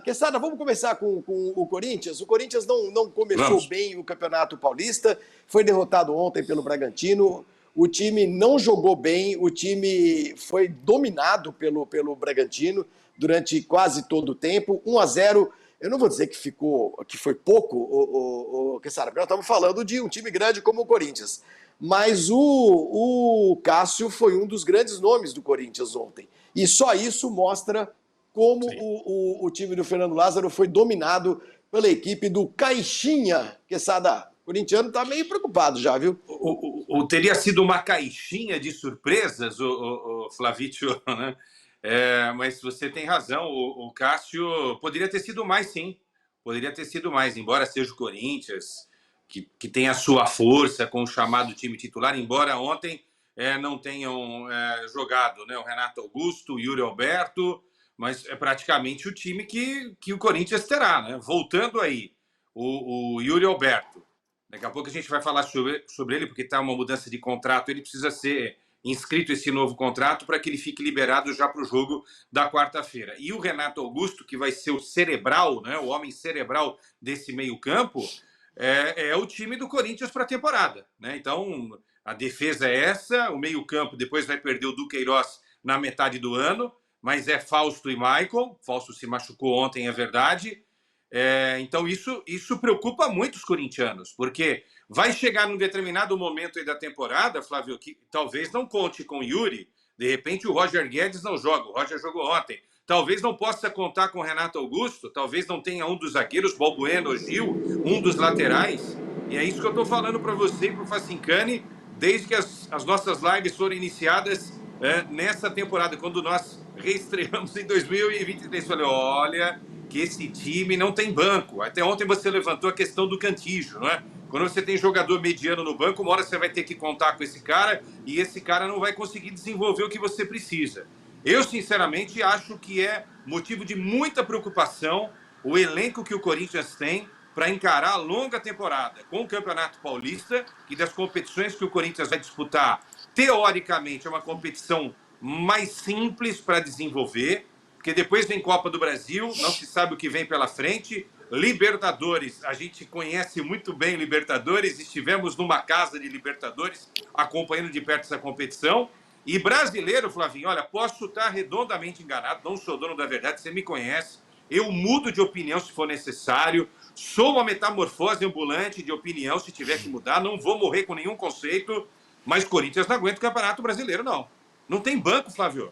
Quesada, vamos começar com o Corinthians. O Corinthians não começou bem o Campeonato Paulista, foi derrotado ontem pelo Bragantino. O time não jogou bem, o time foi dominado pelo Bragantino durante quase todo o tempo. 1-0, eu não vou dizer que foi pouco, Quesada, porque nós estamos falando de um time grande como o Corinthians. Mas o Cássio foi um dos grandes nomes do Corinthians ontem. E só isso mostra como o time do Fernando Lázaro foi dominado pela equipe do Caixinha. Quesada, o corintiano está meio preocupado já, viu? Teria sido uma caixinha de surpresas, o Flavítio, né? Mas você tem razão, o Cássio poderia ter sido mais, sim. Poderia ter sido mais, embora seja o Corinthians, que tem a sua força com o chamado time titular, embora ontem não tenham jogado, né, o Renato Augusto, o Yuri Alberto, mas é praticamente o time que o Corinthians terá, né? Voltando aí, o Yuri Alberto, daqui a pouco a gente vai falar sobre ele, porque está uma mudança de contrato, ele precisa ser inscrito esse novo contrato para que ele fique liberado já para o jogo da quarta-feira. E o Renato Augusto, que vai ser o cerebral, né, o homem cerebral desse meio-campo, é o time do Corinthians para a temporada, né? Então, a defesa é essa, o meio-campo depois vai perder o Duqueiroz na metade do ano, mas é Fausto e Michael. Fausto se machucou ontem, é verdade. Então, isso preocupa muito os corintianos, porque vai chegar num determinado momento aí da temporada, Flávio, que talvez não conte com o Yuri, de repente o Roger Guedes não joga, o Roger jogou ontem. Talvez não possa contar com o Renato Augusto, talvez não tenha um dos zagueiros, Balbueno ou Gil, um dos laterais. E é isso que eu estou falando para você e para o Facincani, desde que as nossas lives foram iniciadas nessa temporada, quando nós reestreamos em 2023. Falei, olha, que esse time não tem banco. Até ontem você levantou a questão do Cantígio, não é? Quando você tem jogador mediano no banco, uma hora você vai ter que contar com esse cara e esse cara não vai conseguir desenvolver o que você precisa. Eu, sinceramente, acho que é motivo de muita preocupação o elenco que o Corinthians tem para encarar a longa temporada com o Campeonato Paulista e das competições que o Corinthians vai disputar. Teoricamente, é uma competição mais simples para desenvolver, porque depois vem Copa do Brasil, não se sabe o que vem pela frente. Libertadores, a gente conhece muito bem Libertadores, estivemos numa casa de Libertadores acompanhando de perto essa competição. E brasileiro, Flavinho, olha, posso estar redondamente enganado, não sou dono da verdade, você me conhece, eu mudo de opinião se for necessário, sou uma metamorfose ambulante de opinião se tiver que mudar, não vou morrer com nenhum conceito, mas Corinthians não aguenta o Campeonato Brasileiro, não. Não tem banco, Flávio.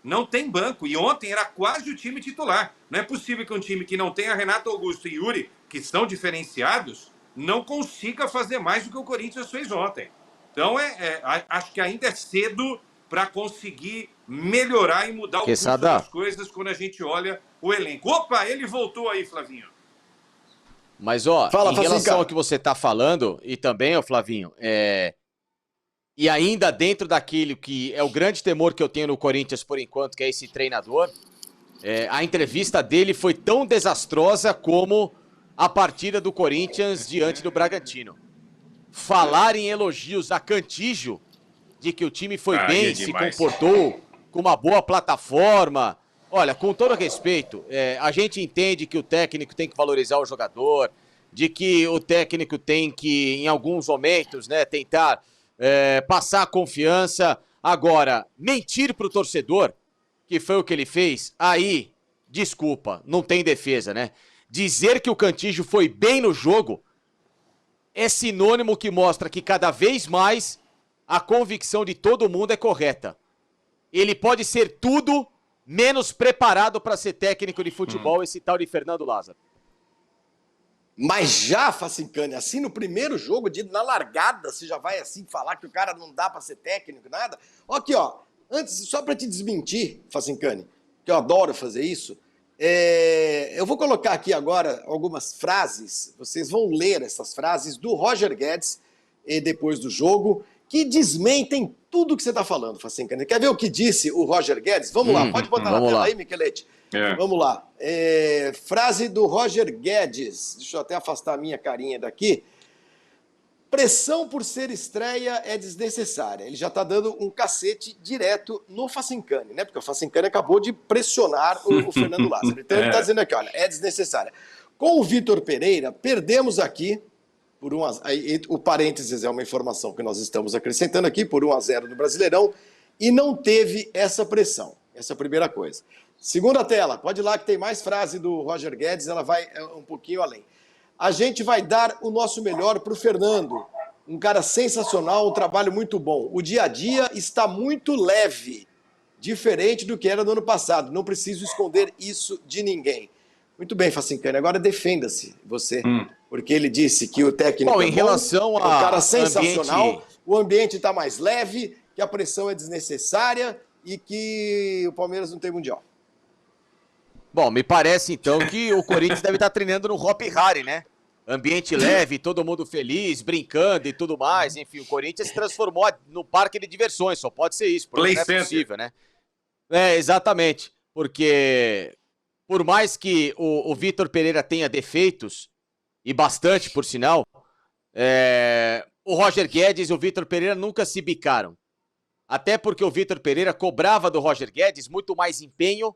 Não tem banco. E ontem era quase o time titular. Não é possível que um time que não tenha Renato Augusto e Yuri, que são diferenciados, não consiga fazer mais do que o Corinthians fez ontem. Então, acho que ainda é cedo para conseguir melhorar e mudar o curso das coisas quando a gente olha o elenco. Opa, ele voltou aí, Flavinho. Mas, em relação ao que você está falando, e também, Flavinho, e ainda dentro daquilo que é o grande temor que eu tenho no Corinthians por enquanto, que é esse treinador, a entrevista dele foi tão desastrosa como a partida do Corinthians diante do Bragantino. Falar em elogios a Cantígio, de que o time foi bem, se comportou com uma boa plataforma. Olha, com todo respeito, a gente entende que o técnico tem que valorizar o jogador, de que o técnico tem que, em alguns momentos, né, tentar passar confiança. Agora, mentir pro torcedor, que foi o que ele fez, aí, desculpa, não tem defesa, né? Dizer que o Cantígio foi bem no jogo é sinônimo que mostra que cada vez mais a convicção de todo mundo é correta. Ele pode ser tudo menos preparado para ser técnico de futebol, esse tal de Fernando Lázaro. Mas já, Facincani, assim no primeiro jogo, na largada, você já vai assim falar que o cara não dá para ser técnico, nada? Aqui, antes, só para te desmentir, Facincani, que eu adoro fazer isso, eu vou colocar aqui agora algumas frases, vocês vão ler essas frases do Roger Guedes depois do jogo, que desmentem tudo que você está falando, Facincani. Quer ver o que disse o Roger Guedes? Vamos lá, pode botar na tela aí, Michelete. Vamos lá. Frase do Roger Guedes. Deixa eu até afastar a minha carinha daqui. Pressão por ser estreia é desnecessária. Ele já está dando um cacete direto no Facincani, né? Porque o Facincani acabou de pressionar o Fernando Lázaro. Então ele está dizendo aqui, olha, é desnecessária. Com o Vitor Pereira, perdemos aqui, por o parênteses é uma informação que nós estamos acrescentando aqui, por 1-0 no Brasileirão, e não teve essa pressão. Essa é a primeira coisa. Segunda tela, pode ir lá que tem mais frase do Roger Guedes, ela vai um pouquinho além. A gente vai dar o nosso melhor para o Fernando. Um cara sensacional, um trabalho muito bom. O dia a dia está muito leve, diferente do que era no ano passado. Não preciso esconder isso de ninguém. Muito bem, Facincani. Agora defenda-se você, porque ele disse que o técnico em relação é um cara sensacional, ambiente... o ambiente está mais leve, que a pressão é desnecessária e que o Palmeiras não tem mundial. Bom, me parece então que o Corinthians deve estar treinando no Hopi Hari, né? Ambiente leve, todo mundo feliz, brincando e tudo mais. Enfim, o Corinthians se transformou no parque de diversões, só pode ser isso, porque não é possível, né? É, exatamente, porque por mais que o Vitor Pereira tenha defeitos, e bastante por sinal, o Roger Guedes e o Vitor Pereira nunca se bicaram. Até porque o Vitor Pereira cobrava do Roger Guedes muito mais empenho,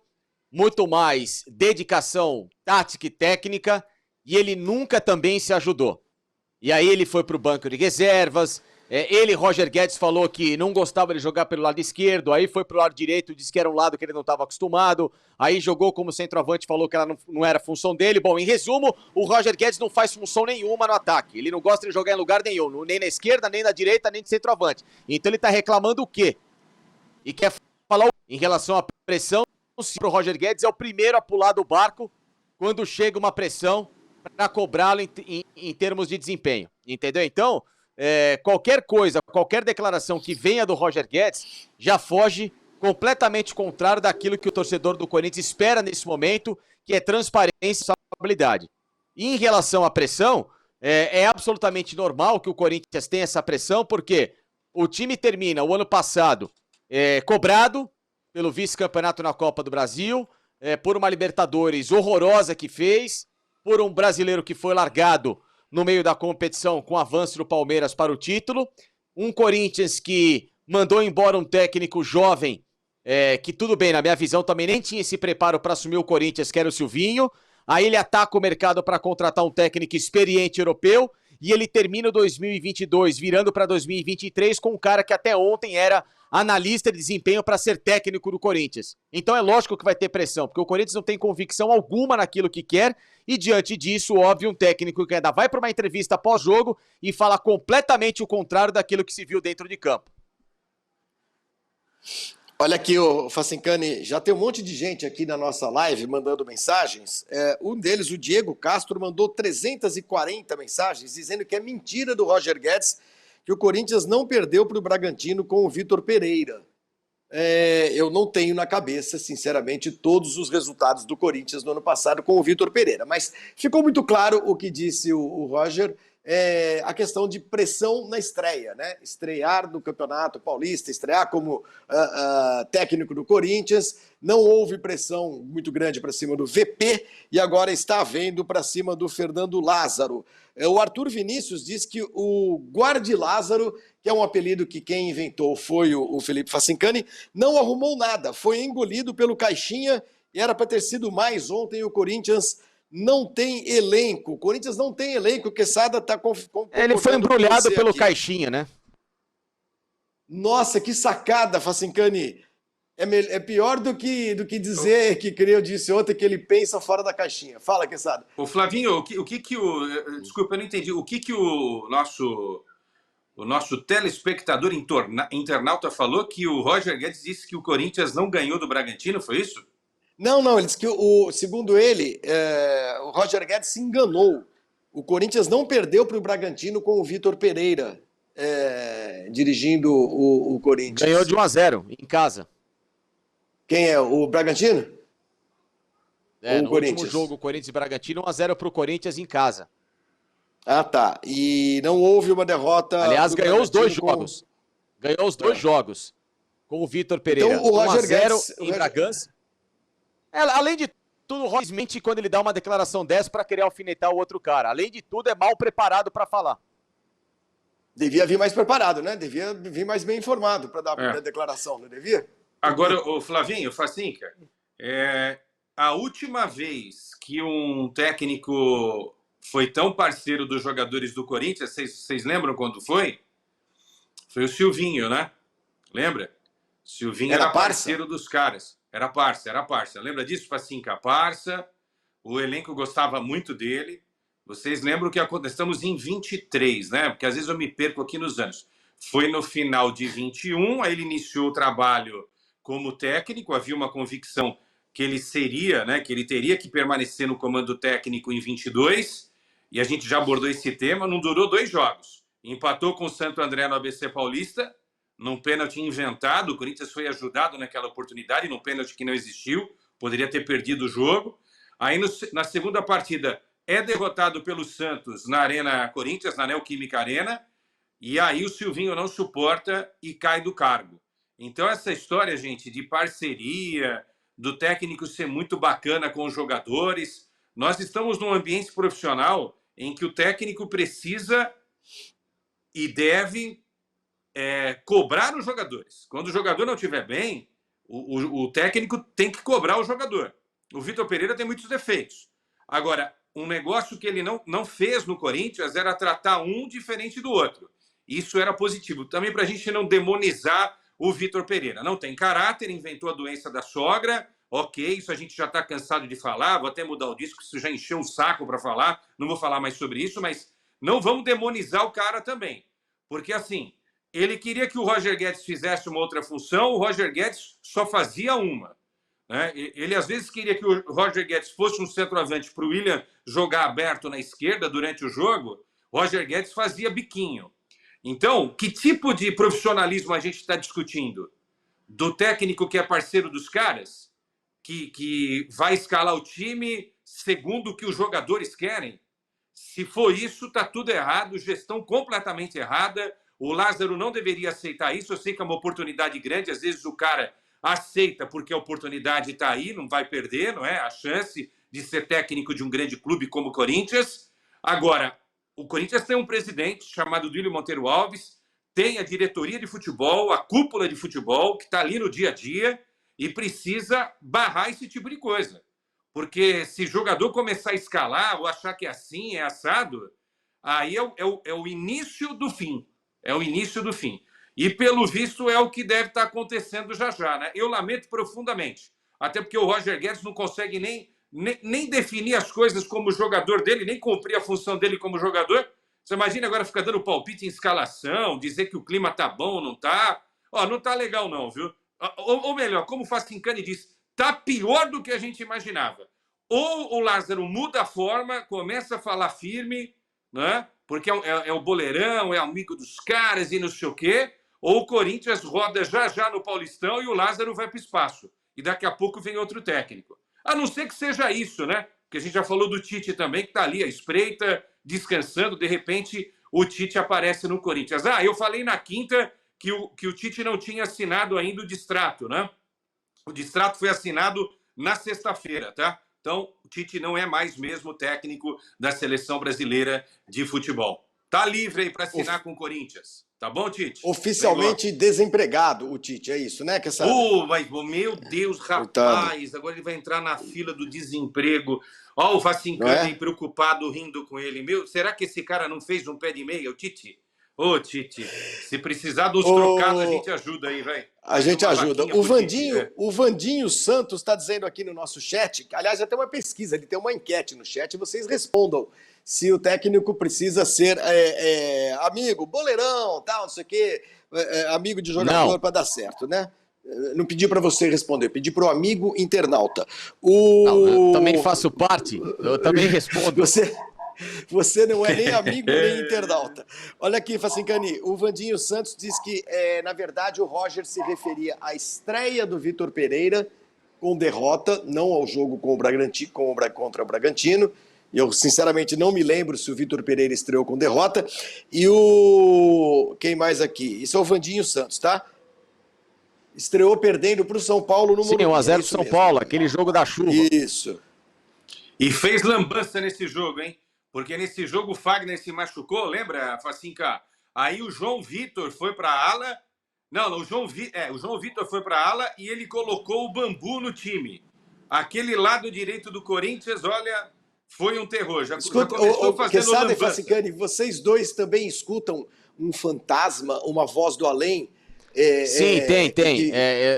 muito mais dedicação tática e técnica, e ele nunca também se ajudou. E aí ele foi para o banco de reservas, Roger Guedes, falou que não gostava de jogar pelo lado esquerdo, aí foi para o lado direito, disse que era um lado que ele não estava acostumado, aí jogou como centroavante, falou que ela não era função dele. Bom, em resumo, o Roger Guedes não faz função nenhuma no ataque, ele não gosta de jogar em lugar nenhum, nem na esquerda, nem na direita, nem de centroavante. Então ele está reclamando o quê? E quer falar em relação à pressão, o Roger Guedes é o primeiro a pular do barco quando chega uma pressão para cobrá-lo em termos de desempenho, entendeu? Então, qualquer coisa, qualquer declaração que venha do Roger Guedes já foge completamente contrário daquilo que o torcedor do Corinthians espera nesse momento, que é transparência e responsabilidade. E em relação à pressão, é absolutamente normal que o Corinthians tenha essa pressão, porque o time termina o ano passado cobrado pelo vice-campeonato na Copa do Brasil, por uma Libertadores horrorosa que fez, por um brasileiro que foi largado no meio da competição com avanço do Palmeiras para o título, um Corinthians que mandou embora um técnico jovem, que tudo bem, na minha visão também nem tinha esse preparo para assumir o Corinthians, que era o Silvinho, aí ele ataca o mercado para contratar um técnico experiente europeu, e ele termina o 2022 virando para 2023 com um cara que até ontem era analista de desempenho para ser técnico do Corinthians. Então é lógico que vai ter pressão, porque o Corinthians não tem convicção alguma naquilo que quer, e diante disso, óbvio, um técnico que ainda vai para uma entrevista pós-jogo e fala completamente o contrário daquilo que se viu dentro de campo. Olha aqui, o Facincani, já tem um monte de gente aqui na nossa live mandando mensagens. Um deles, o Diego Castro, mandou 340 mensagens dizendo que é mentira do Roger Guedes que o Corinthians não perdeu para o Bragantino com o Vitor Pereira. Eu não tenho na cabeça, sinceramente, todos os resultados do Corinthians no ano passado com o Vitor Pereira, mas ficou muito claro o que disse o Roger, a questão de pressão na estreia, né? Estrear no Campeonato Paulista, estrear como técnico do Corinthians, não houve pressão muito grande para cima do VP e agora está havendo para cima do Fernando Lázaro. O Arthur Vinícius diz que o Guardi Lázaro, que é um apelido que quem inventou foi o Felipe Facincani, não arrumou nada, foi engolido pelo Caixinha e era para ter sido mais ontem. O Corinthians não tem elenco. O Corinthians não tem elenco. O Quesada está ele foi embrulhado pelo aqui. Caixinha, né? Nossa, que sacada, Facincani. É pior do que dizer que eu disse ontem que ele pensa fora da caixinha. Fala, Quesada. Ô, Flavinho, desculpa, eu não entendi. O que o nosso telespectador internauta falou que o Roger Guedes disse que o Corinthians não ganhou do Bragantino, foi isso? Não, ele disse que, segundo ele, o Roger Guedes se enganou. O Corinthians não perdeu para o Bragantino com o Vitor Pereira dirigindo o Corinthians. Ganhou de 1-0 em casa. Quem é? O Bragantino? Ou no último jogo, o Corinthians e Bragantino, 1-0 para o Corinthians em casa. Ah, tá. E não houve uma derrota... Aliás, ganhou os dois jogos. Ganhou os dois jogos com o Vitor Pereira. Então, o Roger 1-0 Guedes, em Bragança. Além de tudo, o Roger mente quando ele dá uma declaração dessa para querer alfinetar o outro cara. Além de tudo, é mal preparado para falar. Devia vir mais preparado, né? Devia vir mais bem informado para dar a primeira declaração, não devia? Agora, o Flavinho, Facinca, a última vez que um técnico foi tão parceiro dos jogadores do Corinthians, vocês lembram quando foi? Foi o Silvinho, né? Lembra? Silvinho era parceiro dos caras. Era parça. Lembra disso, Facinca? Parça. O elenco gostava muito dele. Vocês lembram que estamos em 23, né? Porque às vezes eu me perco aqui nos anos. Foi no final de 21, aí ele iniciou o trabalho como técnico. Havia uma convicção que ele seria, né? Que ele teria que permanecer no comando técnico em 22. E a gente já abordou esse tema. Não durou 2 jogos. Empatou com o Santo André no ABC Paulista, num pênalti inventado. O Corinthians foi ajudado naquela oportunidade, num pênalti que não existiu. Poderia ter perdido o jogo. Aí, na segunda partida, é derrotado pelo Santos na Arena Corinthians, na Neoquímica Arena. E aí o Silvinho não suporta e cai do cargo. Então, essa história, gente, de parceria, do técnico ser muito bacana com os jogadores. Nós estamos num ambiente profissional em que o técnico precisa e deve cobrar os jogadores. Quando o jogador não estiver bem, o técnico tem que cobrar o jogador. O Vitor Pereira tem muitos defeitos. Agora, um negócio que ele não fez no Corinthians era tratar um diferente do outro. Isso era positivo. Também para a gente não demonizar o Vitor Pereira. Não tem caráter, inventou a doença da sogra. Ok, isso a gente já está cansado de falar. Vou até mudar o disco, isso já encheu o saco para falar. Não vou falar mais sobre isso, mas não vamos demonizar o cara também. Porque, assim, ele queria que o Roger Guedes fizesse uma outra função, o Roger Guedes só fazia uma. Né? Ele, às vezes, queria que o Roger Guedes fosse um centroavante para o William jogar aberto na esquerda durante o jogo. Roger Guedes fazia biquinho. Então, que tipo de profissionalismo a gente está discutindo? Do técnico que é parceiro dos caras? Que vai escalar o time segundo o que os jogadores querem? Se for isso, está tudo errado, gestão completamente errada. O Lázaro não deveria aceitar isso. Eu sei que é uma oportunidade grande, às vezes o cara aceita porque a oportunidade está aí, não vai perder, não é? A chance de ser técnico de um grande clube como o Corinthians. Agora, o Corinthians tem um presidente chamado Duílio Monteiro Alves, tem a diretoria de futebol, a cúpula de futebol, que está ali no dia a dia e precisa barrar esse tipo de coisa. Porque se jogador começar a escalar ou achar que é assim, é assado, aí é o início do fim. É o início do fim. E, pelo visto, é o que deve estar acontecendo já já, né? Eu lamento profundamente. Até porque o Roger Guedes não consegue nem definir as coisas como jogador dele, nem cumprir a função dele como jogador. Você imagina agora ficar dando palpite em escalação, dizer que o clima tá bom ou não tá. Ó, não tá legal não, viu? Ou melhor, como o Facincani disse, tá pior do que a gente imaginava. Ou o Lázaro muda a forma, começa a falar firme, né? Porque é o boleirão, é amigo dos caras e não sei o quê, ou o Corinthians roda já no Paulistão e o Lázaro vai para o espaço. E daqui a pouco vem outro técnico. A não ser que seja isso, né? Porque a gente já falou do Tite também, que está ali à espreita, descansando, de repente o Tite aparece no Corinthians. Ah, eu falei na quinta que o Tite não tinha assinado ainda o distrato, né? O distrato foi assinado na sexta-feira, tá? Então, o Tite não é mais mesmo técnico da Seleção Brasileira de Futebol. Tá livre aí para assinar com o Corinthians. Tá bom, Tite? Oficialmente desempregado, o Tite, é isso, né? Que essa... mas, meu Deus, rapaz, agora ele vai entrar na fila do desemprego. Ó, o Facincani preocupado, rindo com ele. Será que esse cara não fez um pé de meia, o Tite? Ô, Tite, se precisar dos trocados, a gente ajuda aí, vai. A gente ajuda. O Vandinho Santos está dizendo aqui no nosso chat, que, aliás, já tem uma pesquisa, ele tem uma enquete no chat, e vocês respondam se o técnico precisa ser amigo, boleirão, tal, não sei o quê, amigo de jogador para dar certo, né? Não pedi para você responder, pedi para o amigo internauta. Não, eu também faço parte, eu também respondo. Você não é nem amigo nem internauta. Olha aqui, Facincani, o Vandinho Santos diz que, na verdade, o Roger se referia à estreia do Vitor Pereira com derrota, não ao jogo com o Bragantino, contra o Bragantino. Eu, sinceramente, não me lembro se o Vitor Pereira estreou com derrota. E quem mais aqui? Isso é o Vandinho Santos, tá? Estreou perdendo para o São Paulo no Morumbi. Sim, 1-0 para o São Paulo, aquele jogo da chuva. Isso. E fez lambança nesse jogo, hein? Porque nesse jogo o Fagner se machucou, lembra, Facinca? Aí o João Vitor foi para a ala. Não, o João Vitor foi para a ala e ele colocou o Bambu no time. Aquele lado direito do Corinthians, olha, foi um terror. Já começou fazendo Quesada e Facicani, vocês dois também escutam um fantasma, uma voz do além? Sim, tem.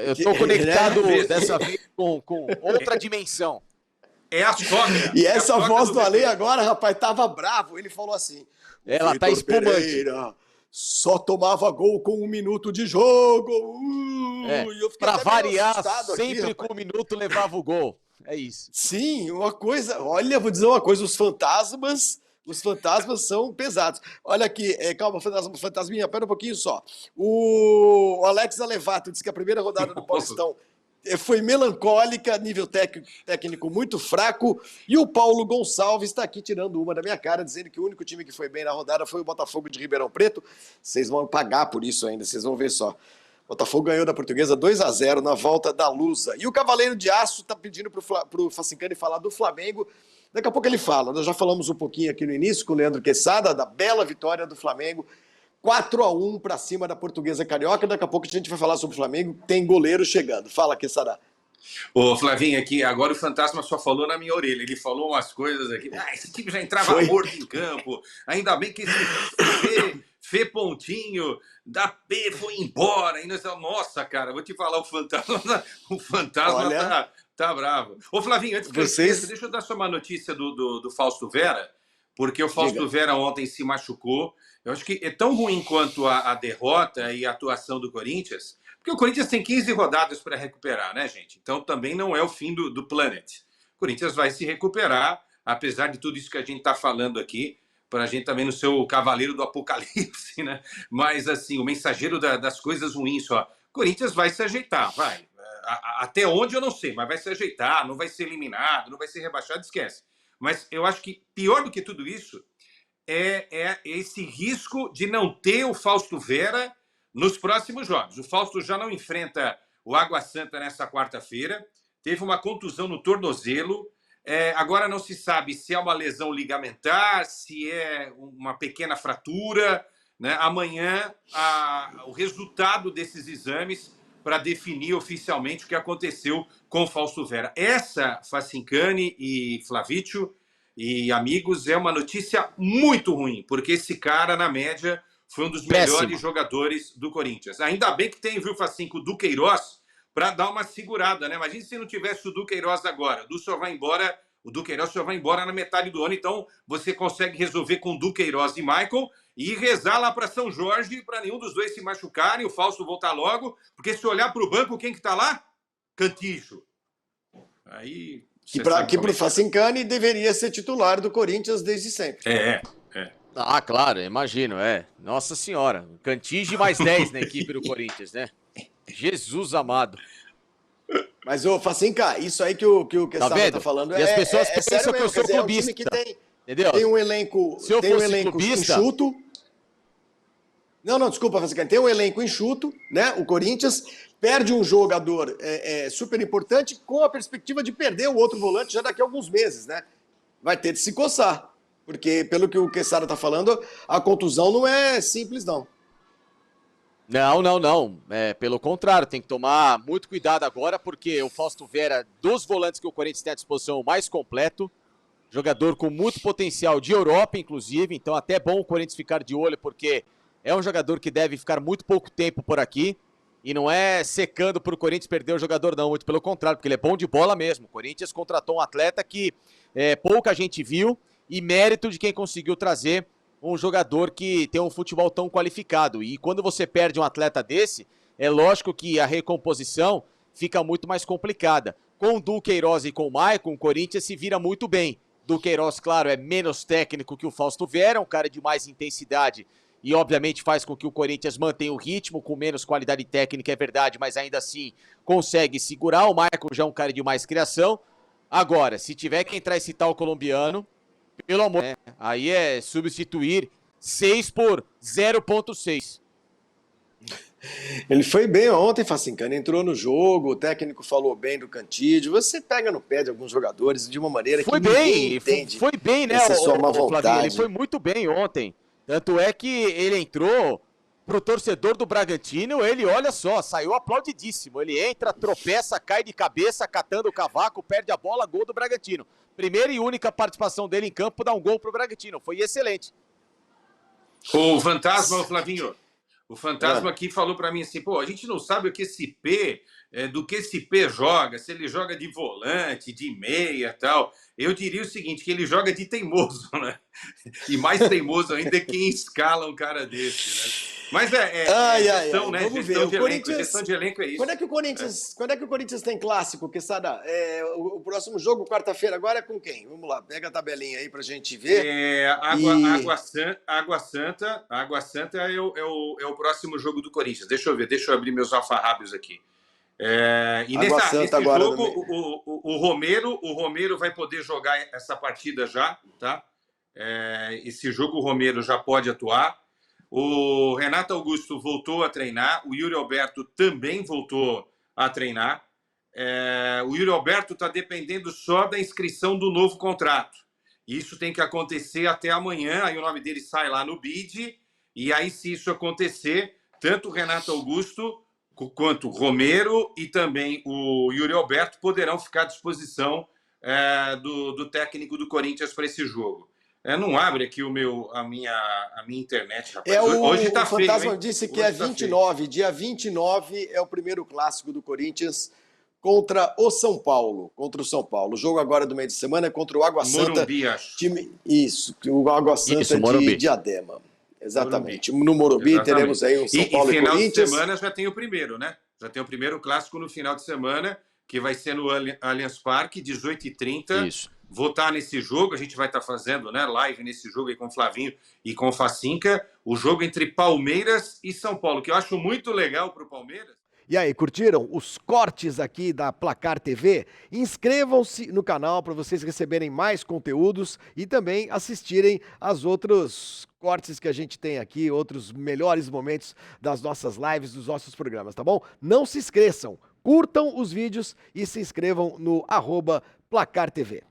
Eu estou conectado dessa vez com outra dimensão. É a sogra. E essa voz do além agora, rapaz, tava bravo. Ele falou assim... Ela tá espumante. Pereira só tomava gol com 1 minuto de jogo. Pra variar, sempre com 1 minuto levava o gol. É isso. Sim, uma coisa... Olha, vou dizer uma coisa, os fantasmas são pesados. Olha aqui, calma, fantasminha, pera um pouquinho só. O Alex Alevato disse que a primeira rodada do Paulistão foi melancólica, nível técnico muito fraco, e o Paulo Gonçalves está aqui tirando uma da minha cara, dizendo que o único time que foi bem na rodada foi o Botafogo de Ribeirão Preto. Vocês vão pagar por isso ainda, vocês vão ver só. O Botafogo ganhou da Portuguesa 2-0 na volta da Lusa. E o Cavaleiro de Aço está pedindo para o Facicani falar do Flamengo. Daqui a pouco ele fala. Nós já falamos um pouquinho aqui no início com o Leandro Quesada, da bela vitória do Flamengo. 4-1 para cima da Portuguesa Carioca. Daqui a pouco a gente vai falar sobre o Flamengo. Tem goleiro chegando. Fala, Quesada. Ô, Flavinho, aqui, agora o Fantasma só falou na minha orelha. Ele falou umas coisas aqui. Esse time já entrava morto em campo. Ainda bem que esse Fê Pontinho da P foi embora. Ainda, nossa, cara, vou te falar, o Fantasma olha... tá bravo. Ô, Flavinho, antes que eu esqueça, deixa eu dar só uma notícia do Fausto Vera, porque o Fausto Vera ontem se machucou. Eu acho que é tão ruim quanto a derrota e a atuação do Corinthians, porque o Corinthians tem 15 rodadas para recuperar, né, gente? Então também não é o fim do planet. O Corinthians vai se recuperar, apesar de tudo isso que a gente está falando aqui, para a gente também não ser o cavaleiro do apocalipse, né? Mas, assim, o mensageiro das coisas ruins, ó. O Corinthians vai se ajeitar, vai. Até onde eu não sei, mas vai se ajeitar, não vai ser eliminado, não vai ser rebaixado, esquece. Mas eu acho que pior do que tudo isso é esse risco de não ter o Fausto Vera nos próximos jogos. O Fausto já não enfrenta o Água Santa nessa quarta-feira, teve uma contusão no tornozelo, agora não se sabe se é uma lesão ligamentar, se é uma pequena fratura, né? Amanhã o resultado desses exames para definir oficialmente o que aconteceu com o Fausto Vera. Essa, Facicani e Flavítio e amigos, é uma notícia muito ruim, porque esse cara, na média, foi um dos melhores jogadores do Corinthians. Ainda bem que tem, viu, Facinco, o Duqueiroz, para dar uma segurada, né? Imagina se não tivesse o Duqueiroz agora. O Duqueiroz só vai embora na metade do ano, então você consegue resolver com Duqueiroz e Michael e rezar lá para São Jorge para nenhum dos dois se machucarem, o Fausto voltar logo, porque se olhar para o banco, quem que tá lá? Cantijo. Aí... Que para o Facicani deveria ser titular do Corinthians desde sempre. Ah, claro, imagino, Nossa Senhora, Cantige mais 10 na equipe do Corinthians, né? Jesus amado. Mas, ô, Facinca, isso aí que o Quesada tá falando e as pessoas pensam que eu sou clubista. É um time que entendeu? Tem um elenco, enxuto. Não, desculpa, Facinca. Tem um elenco enxuto, né? O Corinthians perde um jogador super importante com a perspectiva de perder o outro volante já daqui a alguns meses, né? Vai ter de se coçar. Porque, pelo que o Quesada tá falando, a contusão não é simples, não. Não. Pelo contrário, tem que tomar muito cuidado agora, porque o Fausto Vera, dos volantes que o Corinthians tem à disposição, o mais completo, jogador com muito potencial de Europa, inclusive, então até é bom o Corinthians ficar de olho, porque é um jogador que deve ficar muito pouco tempo por aqui, e não é secando para o Corinthians perder o jogador, não, muito pelo contrário, porque ele é bom de bola mesmo. O Corinthians contratou um atleta que pouca gente viu, e mérito de quem conseguiu trazer um jogador que tem um futebol tão qualificado. E quando você perde um atleta desse, é lógico que a recomposição fica muito mais complicada. Com o Duqueiroz e com o Maicon, o Corinthians se vira muito bem. Duqueiroz, claro, é menos técnico que o Fausto Vera, um cara de mais intensidade e obviamente faz com que o Corinthians mantenha o ritmo, com menos qualidade técnica, é verdade, mas ainda assim consegue segurar. O Maicon já é um cara de mais criação. Agora, se tiver que entrar esse tal colombiano, pelo amor, aí é substituir 6 por 0,6. Ele foi bem ontem, Facincani, entrou no jogo, o técnico falou bem do Cantídio. Você pega no pé de alguns jogadores de uma maneira que ninguém entende. Foi bem, né, essa sua má vontade. Ele foi muito bem ontem. Tanto é que ele entrou pro torcedor do Bragantino, ele, olha só, saiu aplaudidíssimo. Ele entra, tropeça, cai de cabeça, catando o cavaco, perde a bola, gol do Bragantino. Primeira e única participação dele em campo, dá um gol pro Bragantino. Foi excelente. O Fantasma, Flavinho, o Fantasma aqui falou para mim assim, pô, a gente não sabe o que esse P, do que esse P joga, se ele joga de volante, de meia e tal. Eu diria o seguinte, que ele joga de teimoso, né? E mais teimoso ainda é quem escala um cara desse, né? Mas gestão, né? Vamos gestão ver. de elenco. Gestão de elenco é isso. Quando é que o Corinthians tem clássico, Quesada? O próximo jogo, quarta-feira, agora é com quem? Vamos lá, pega a tabelinha aí pra gente ver. Água Santa é o próximo jogo do Corinthians. Deixa eu abrir meus alfarrábios aqui. E nesse jogo, o Romero vai poder jogar essa partida já, tá? Esse jogo o Romero já pode atuar. O Renato Augusto voltou a treinar, o Yuri Alberto também voltou a treinar. O Yuri Alberto está dependendo só da inscrição do novo contrato. Isso tem que acontecer até amanhã, aí o nome dele sai lá no BID, e aí, se isso acontecer, tanto o Renato Augusto quanto o Romero e também o Yuri Alberto poderão ficar à disposição do técnico do Corinthians para esse jogo. Não abre aqui a minha internet, rapaz. Hoje tá feio, hein? O Fantasma disse que é 29. Dia 29 é o primeiro clássico do Corinthians contra o São Paulo. Contra o São Paulo. O jogo agora do meio de semana é contra o Água Santa. Morumbi, acho. O Água Santa de Diadema. Exatamente. No Morumbi teremos aí o São Paulo e final Corinthians. De semana já tem o primeiro, né? Já tem o primeiro clássico no final de semana, que vai ser no Allianz Parque, 18h30. Isso. Vou estar nesse jogo, a gente vai estar fazendo, né, live nesse jogo aí com o Flavinho e com o Facinca, o jogo entre Palmeiras e São Paulo, que eu acho muito legal para o Palmeiras. E aí, curtiram os cortes aqui da Placar TV? Inscrevam-se no canal para vocês receberem mais conteúdos e também assistirem aos outros cortes que a gente tem aqui, outros melhores momentos das nossas lives, dos nossos programas, tá bom? Não se esqueçam, curtam os vídeos e se inscrevam no @Placar TV.